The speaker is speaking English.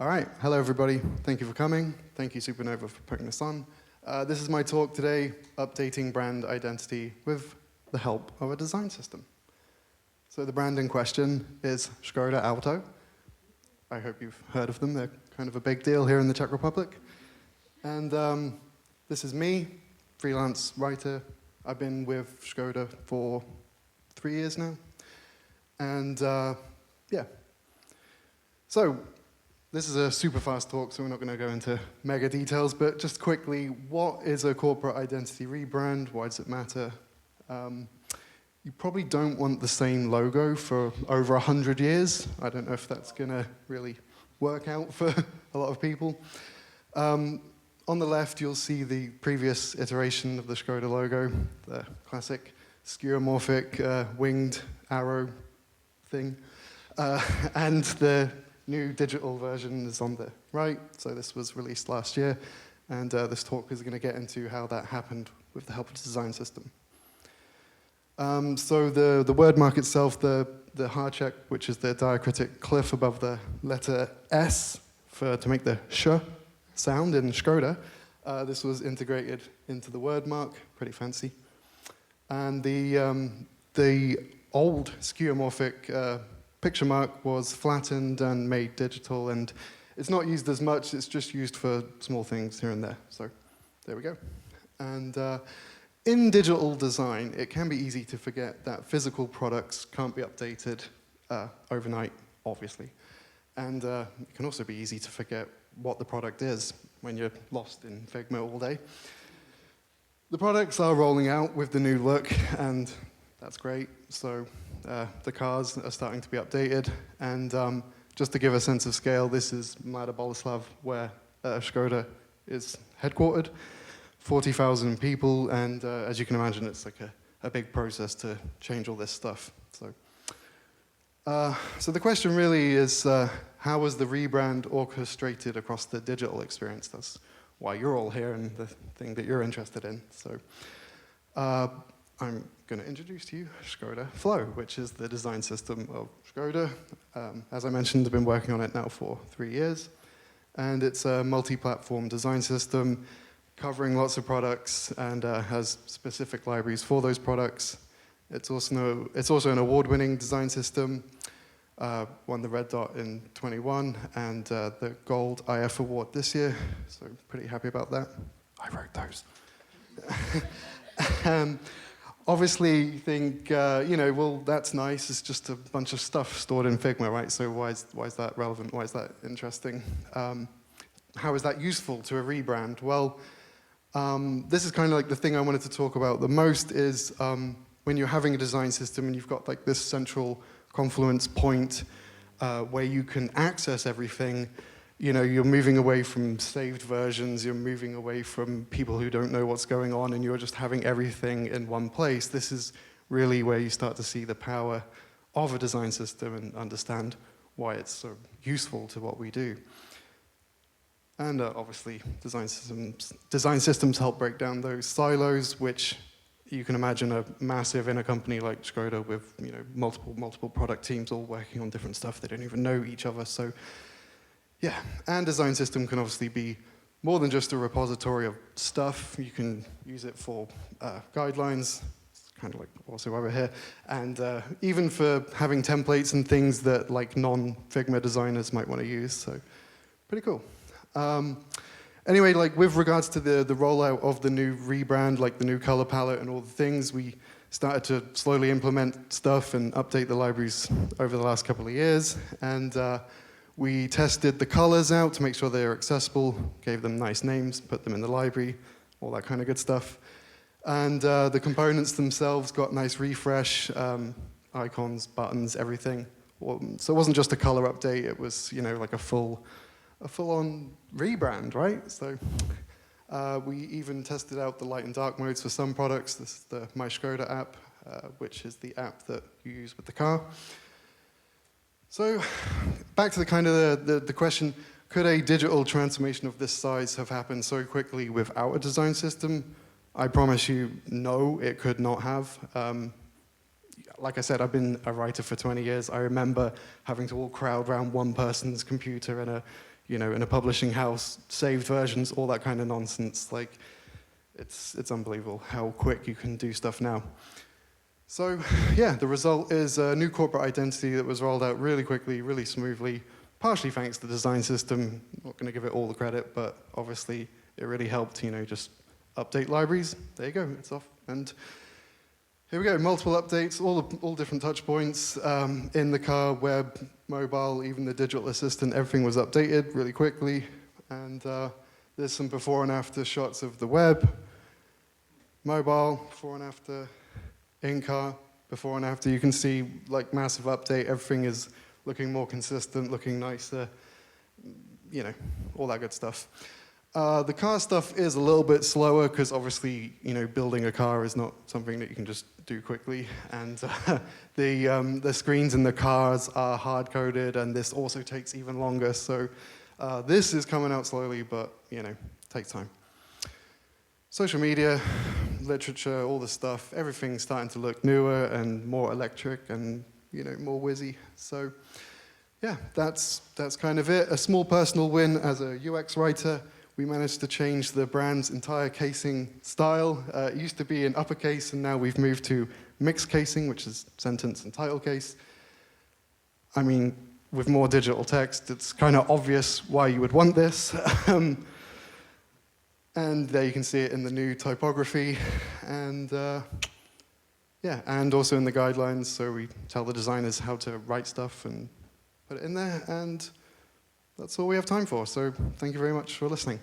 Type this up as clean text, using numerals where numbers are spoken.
All right, hello everybody. Thank you for coming. Thank you, Supernova, for putting this on. This is my talk today, updating brand identity with the help of a design system. So the brand in question is Skoda Auto. I hope you've heard of them. They're kind of a big deal here in the Czech Republic. And this is me, freelance writer. I've been with Skoda for 3 years now. And yeah. So this is a super fast talk, so we're not going to go into mega details, but just quickly, what is a corporate identity rebrand? Why does it matter? You probably don't want the same logo for over 100 years. I don't know if that's going to really work out for a lot of people. On the left, you'll see the previous iteration of the Skoda logo, the classic skeuomorphic winged arrow thing, and the new digital version is on the right. So this was released last year, and this talk is going to get into how that happened with the help of the design system. So the word mark itself, the hard check, which is the diacritic cliff above the letter S to make the sh sound in Skoda, this was integrated into the word mark, pretty fancy. And the old skeuomorphic picture mark was flattened and made digital, and it's not used as much, it's just used for small things here and there. So there we go. And in digital design, it can be easy to forget that physical products can't be updated overnight, obviously. And it can also be easy to forget what the product is when you're lost in Figma all day. The products are rolling out with the new look, and that's great. So the cars are starting to be updated. And just to give a sense of scale, this is Mladá Boleslav, where Skoda is headquartered. 40,000 people, and as you can imagine, it's like a big process to change all this stuff. So the question really is, how was the rebrand orchestrated across the digital experience? That's why you're all here and the thing that you're interested in. So I'm going to introduce to you Skoda Flow, which is the design system of Skoda. As I mentioned, I've been working on it now for 3 years, and it's a multi-platform design system covering lots of products and has specific libraries for those products. It's also an award-winning design system, won the Red Dot in 21 and the Gold IF Award this year, so pretty happy about that. I wrote those. Obviously, you think, well, that's nice, it's just a bunch of stuff stored in Figma, right? So why is that relevant? Why is that interesting? How is that useful to a rebrand? Well, this is kind of like the thing I wanted to talk about the most is when you're having a design system and you've got like this central confluence point where you can access everything, you're moving away from saved versions, you're moving away from people who don't know what's going on, and you're just having everything in one place. This is really where you start to see the power of a design system and understand why it's so useful to what we do. And obviously, design systems help break down those silos, which you can imagine are massive in a company like Skoda with multiple product teams all working on different stuff. They don't even know each other. So yeah, and design system can obviously be more than just a repository of stuff. You can use it for guidelines, kind of like also over here, and even for having templates and things that like non-Figma designers might want to use. So pretty cool. Anyway, like with regards to the rollout of the new rebrand, like the new color palette and all the things, we started to slowly implement stuff and update the libraries over the last couple of years. And we tested the colors out to make sure they are accessible, gave them nice names, put them in the library, all that kind of good stuff. And the components themselves got nice refresh, icons, buttons, everything. So it wasn't just a color update, it was like a full-on rebrand, right? So we even tested out the light and dark modes for some products. This is the My Skoda app, which is the app that you use with the car. So back to the question, could a digital transformation of this size have happened so quickly without a design system? I promise you, no, it could not have. Like I said, I've been a writer for 20 years. I remember having to all crowd around one person's computer in a in a publishing house, saved versions, all that kind of nonsense. Like, it's unbelievable how quick you can do stuff now. So yeah, the result is a new corporate identity that was rolled out really quickly, really smoothly, partially thanks to the design system. Not going to give it all the credit, but obviously it really helped, just update libraries. There you go, it's off. And here we go, multiple updates, all different touch points in the car, web, mobile, even the digital assistant, everything was updated really quickly. And there's some before and after shots of the web, mobile, before and after, in-car, before and after. You can see, like, massive update, everything is looking more consistent, looking nicer, all that good stuff. The car stuff is a little bit slower because obviously, building a car is not something that you can just do quickly. And the screens in the cars are hard-coded, and this also takes even longer. So this is coming out slowly, but, takes time. Social media, literature, all the stuff, everything's starting to look newer and more electric and, more whizzy. So yeah, that's kind of it. A small personal win as a UX writer. We managed to change the brand's entire casing style. It used to be in uppercase, and now we've moved to mixed casing, which is sentence and title case. I mean, with more digital text, it's kind of obvious why you would want this. And there you can see it in the new typography. And yeah, and also in the guidelines, so we tell the designers how to write stuff and put it in there. And that's all we have time for, so thank you very much for listening.